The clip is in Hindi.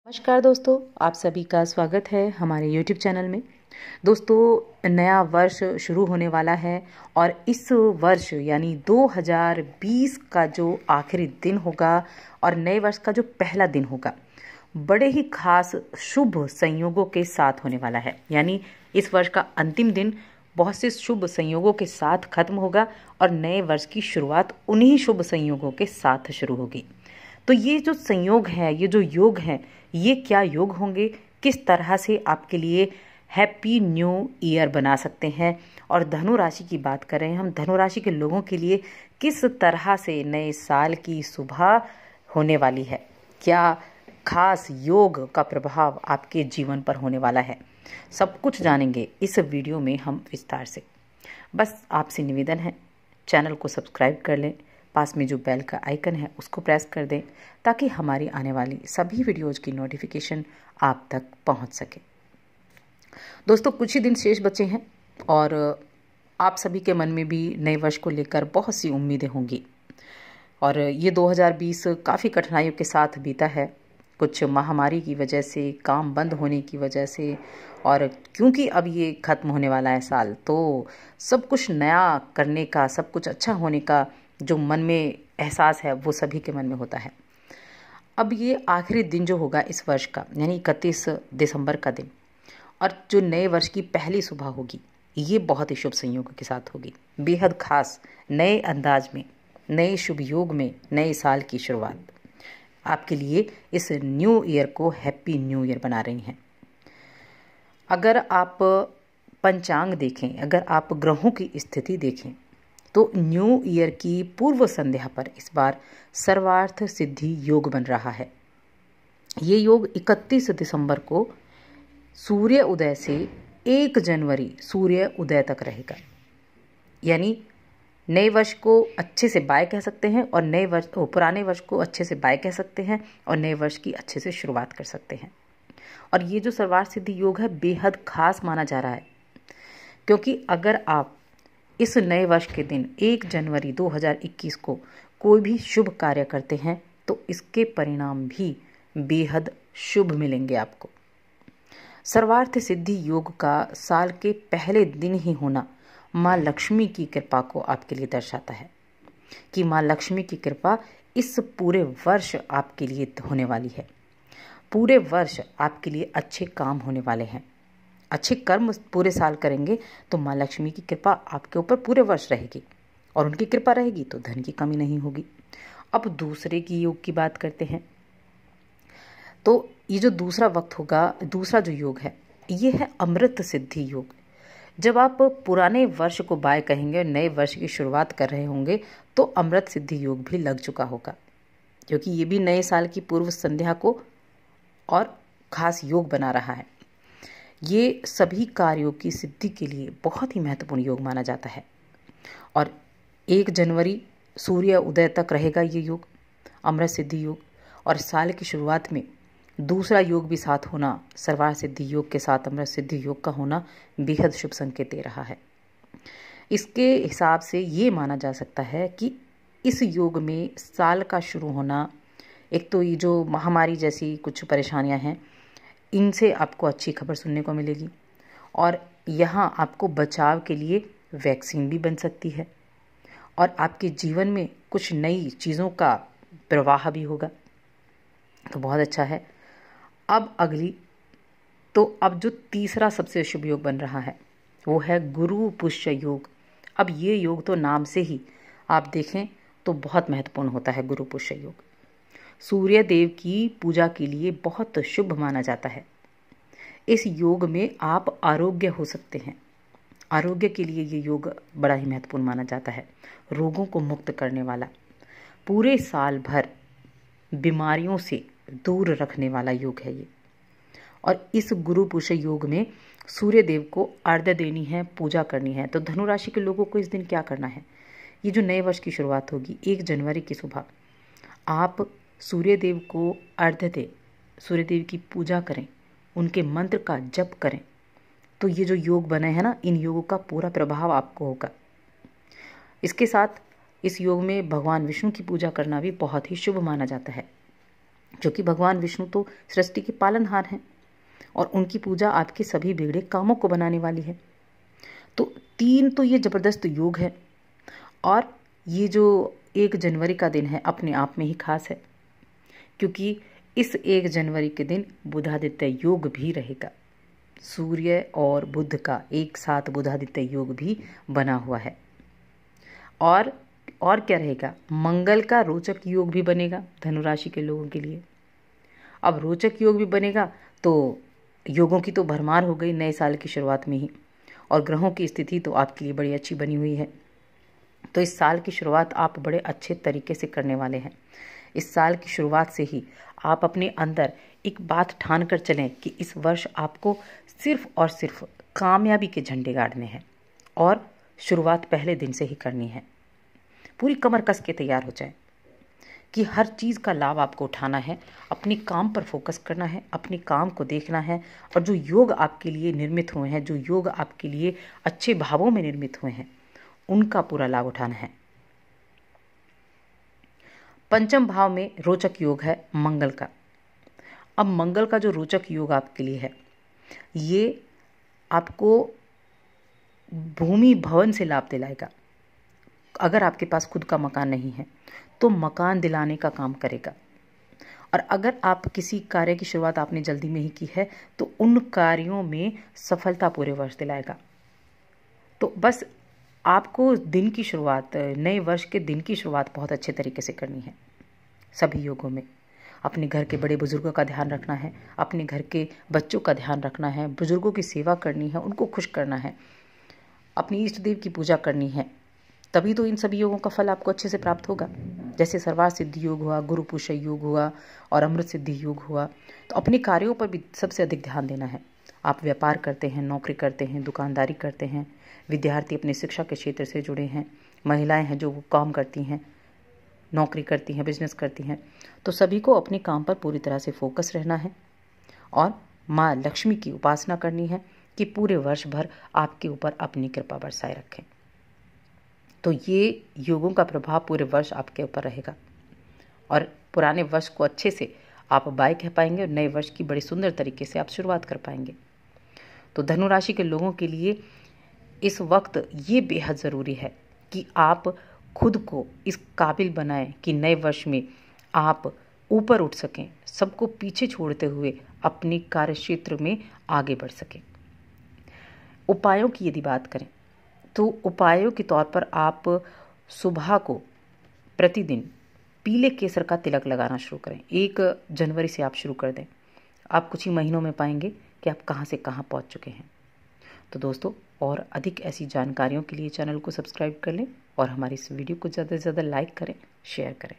नमस्कार दोस्तों, आप सभी का स्वागत है हमारे YouTube चैनल में। दोस्तों, नया वर्ष शुरू होने वाला है और इस वर्ष यानी 2020 का जो आखिरी दिन होगा और नए वर्ष का जो पहला दिन होगा, बड़े ही खास शुभ संयोगों के साथ होने वाला है। यानी इस वर्ष का अंतिम दिन बहुत से शुभ संयोगों के साथ खत्म होगा और नए वर्ष की शुरुआत उन्हीं शुभ संयोगों के साथ शुरू होगी। तो ये जो संयोग है, ये जो योग हैं, ये क्या योग होंगे, किस तरह से आपके लिए हैप्पी न्यू ईयर बना सकते हैं। और धनु राशि की बात करें हम, धनु राशि के लोगों के लिए किस तरह से नए साल की सुबह होने वाली है, क्या खास योग का प्रभाव आपके जीवन पर होने वाला है, सब कुछ जानेंगे इस वीडियो में हम विस्तार से। बस आपसे निवेदन है, चैनल को सब्सक्राइब कर लें, पास में जो बेल का आइकन है उसको प्रेस कर दें ताकि हमारी आने वाली सभी वीडियोज़ की नोटिफिकेशन आप तक पहुंच सके। दोस्तों, कुछ ही दिन शेष बचे हैं और आप सभी के मन में भी नए वर्ष को लेकर बहुत सी उम्मीदें होंगी। और ये 2020 काफ़ी कठिनाइयों के साथ बीता है, कुछ महामारी की वजह से, काम बंद होने की वजह से, और क्योंकि अब ये ख़त्म होने वाला है साल, तो सब कुछ नया करने का, सब कुछ अच्छा होने का जो मन में एहसास है वो सभी के मन में होता है। अब ये आखिरी दिन जो होगा इस वर्ष का, यानी 31 दिसंबर का दिन, और जो नए वर्ष की पहली सुबह होगी, ये बहुत ही शुभ संयोगों के साथ होगी, बेहद खास, नए अंदाज में, नए शुभ योग में नए साल की शुरुआत आपके लिए इस न्यू ईयर को हैप्पी न्यू ईयर बना रही हैं। अगर आप पंचांग देखें, अगर आप ग्रहों की स्थिति देखें, तो न्यू ईयर की पूर्व संध्या पर इस बार सर्वार्थ सिद्धि योग बन रहा है। ये योग 31 दिसंबर को सूर्य उदय से 1 जनवरी सूर्य उदय तक रहेगा। यानी नए वर्ष को अच्छे से बाय कह सकते हैं और पुराने वर्ष को अच्छे से बाय कह सकते हैं और नए वर्ष की अच्छे से शुरुआत कर सकते हैं। और ये जो सर्वार्थ सिद्धि योग है, बेहद खास माना जा रहा है, क्योंकि अगर आप इस नए वर्ष के दिन 1 जनवरी 2021 को कोई भी शुभ कार्य करते हैं तो इसके परिणाम भी बेहद शुभ मिलेंगे आपको। सर्वार्थ सिद्धि योग का साल के पहले दिन ही होना माँ लक्ष्मी की कृपा को आपके लिए दर्शाता है कि माँ लक्ष्मी की कृपा इस पूरे वर्ष आपके लिए होने वाली है। पूरे वर्ष आपके लिए अच्छे काम होने वाले हैं, अच्छे कर्म पूरे साल करेंगे तो माँ लक्ष्मी की कृपा आपके ऊपर पूरे वर्ष रहेगी, और उनकी कृपा रहेगी तो धन की कमी नहीं होगी। अब दूसरे की योग की बात करते हैं, तो ये जो दूसरा वक्त होगा, दूसरा जो योग है, ये है अमृत सिद्धि योग। जब आप पुराने वर्ष को बाय कहेंगे और नए वर्ष की शुरुआत कर रहे होंगे तो अमृत सिद्धि योग भी लग चुका होगा, क्योंकि ये भी नए साल की पूर्व संध्या को और खास योग बना रहा है। ये सभी कार्यों की सिद्धि के लिए बहुत ही महत्वपूर्ण योग माना जाता है। और 1 जनवरी सूर्य उदय तक रहेगा ये योग, अमृत सिद्धि योग, और साल की शुरुआत में दूसरा योग भी साथ होना, सर्वार्थ सिद्धि योग के साथ अमृत सिद्धि योग का होना बेहद शुभ संकेत दे रहा है। इसके हिसाब से ये माना जा सकता है कि इस योग में साल का शुरू होना, एक तो ये जो महामारी जैसी कुछ परेशानियां हैं, इनसे आपको अच्छी खबर सुनने को मिलेगी, और यहाँ आपको बचाव के लिए वैक्सीन भी बन सकती है, और आपके जीवन में कुछ नई चीज़ों का प्रवाह भी होगा, तो बहुत अच्छा है। अब जो तीसरा सबसे शुभ योग बन रहा है वो है गुरु पुष्य योग। अब ये योग तो नाम से ही आप देखें तो बहुत महत्वपूर्ण होता है। गुरु पुष्य योग सूर्य देव की पूजा के लिए बहुत शुभ माना जाता है। इस योग में आप आरोग्य हो सकते हैं, आरोग्य के लिए ये योग बड़ा ही महत्वपूर्ण माना जाता है। रोगों को मुक्त करने वाला, पूरे साल भर बीमारियों से दूर रखने वाला योग है ये। और इस गुरु पुष्य योग में सूर्य देव को अर्घ्य देनी है, पूजा करनी है। तो धनु राशि के लोगों को इस दिन क्या करना है, ये जो नए वर्ष की शुरुआत होगी 1 जनवरी की सुबह, आप सूर्य देव को अर्घ्य दें, सूर्य देव की पूजा करें, उनके मंत्र का जप करें, तो ये जो योग बने हैं ना, इन योगों का पूरा प्रभाव आपको होगा। इसके साथ इस योग में भगवान विष्णु की पूजा करना भी बहुत ही शुभ माना जाता है। क्योंकि भगवान विष्णु तो सृष्टि के पालनहार हैं और उनकी पूजा आपके सभी बिगड़े कामों को बनाने वाली है। तो 3 तो ये ज़बरदस्त योग है। और ये जो 1 जनवरी का दिन है अपने आप में ही खास है, क्योंकि इस 1 जनवरी के दिन बुधादित्य योग भी रहेगा। सूर्य और बुध का एक साथ बुधादित्य योग भी बना हुआ है। और क्या रहेगा, मंगल का रोचक योग भी बनेगा धनु राशि के लोगों के लिए। अब रोचक योग भी बनेगा तो योगों की तो भरमार हो गई नए साल की शुरुआत में ही, और ग्रहों की स्थिति तो आपके लिए बड़ी अच्छी बनी हुई है। तो इस साल की शुरुआत आप बड़े अच्छे तरीके से करने वाले हैं। इस साल की शुरुआत से ही आप अपने अंदर एक बात ठान कर चलें कि इस वर्ष आपको सिर्फ और सिर्फ कामयाबी के झंडे गाड़ने हैं, और शुरुआत पहले दिन से ही करनी है। पूरी कमर कस के तैयार हो जाएं कि हर चीज़ का लाभ आपको उठाना है, अपने काम पर फोकस करना है, अपने काम को देखना है, और जो योग आपके लिए निर्मित हुए हैं, जो योग आपके लिए अच्छे भावों में निर्मित हुए हैं, उनका पूरा लाभ उठाना है। पंचम भाव में रोचक योग है मंगल का। अब मंगल का जो रोचक योग आपके लिए है, ये आपको भूमि भवन से लाभ दिलाएगा। अगर आपके पास खुद का मकान नहीं है तो मकान दिलाने का काम करेगा। और अगर आप किसी कार्य की शुरुआत आपने जल्दी में ही की है तो उन कार्यों में सफलता पूरे वर्ष दिलाएगा। तो बस आपको दिन की शुरुआत, नए वर्ष के दिन की शुरुआत बहुत अच्छे तरीके से करनी है। सभी योगों में अपने घर के बड़े बुजुर्गों का ध्यान रखना है, अपने घर के बच्चों का ध्यान रखना है, बुजुर्गों की सेवा करनी है, उनको खुश करना है, अपनी इष्ट देव की पूजा करनी है। तभी तो इन सभी योगों का फल आपको अच्छे से प्राप्त होगा। जैसे सर्वार्थ सिद्धि योग हुआ, गुरु पुष्य योग हुआ और अमृत सिद्धि योग हुआ। तो अपने कार्यों पर भी सबसे अधिक ध्यान देना है। आप व्यापार करते हैं, नौकरी करते हैं, दुकानदारी करते हैं, विद्यार्थी अपने शिक्षा के क्षेत्र से जुड़े हैं, महिलाएं हैं जो वो काम करती हैं, नौकरी करती हैं, बिजनेस करती हैं, तो सभी को अपने काम पर पूरी तरह से फोकस रहना है और माँ लक्ष्मी की उपासना करनी है कि पूरे वर्ष भर आपके ऊपर अपनी कृपा बरसाए रखें। तो ये योगों का प्रभाव पूरे वर्ष आपके ऊपर रहेगा और पुराने वर्ष को अच्छे से आप बाय कह पाएंगे और नए वर्ष की बड़ी सुंदर तरीके से आप शुरुआत कर पाएंगे। तो धनु राशि के लोगों के लिए इस वक्त ये बेहद ज़रूरी है कि आप खुद को इस काबिल बनाएं कि नए वर्ष में आप ऊपर उठ सकें, सबको पीछे छोड़ते हुए अपनी कार्यक्षेत्र में आगे बढ़ सकें। उपायों की यदि बात करें तो उपायों के तौर पर आप सुबह को प्रतिदिन पीले केसर का तिलक लगाना शुरू करें। 1 जनवरी से आप शुरू कर दें। आप कुछ ही महीनों में पाएंगे कि आप कहां से कहां पहुंच चुके हैं। तो दोस्तों, और अधिक ऐसी जानकारियों के लिए चैनल को सब्सक्राइब कर लें और हमारी इस वीडियो को ज़्यादा से ज़्यादा लाइक करें, शेयर करें।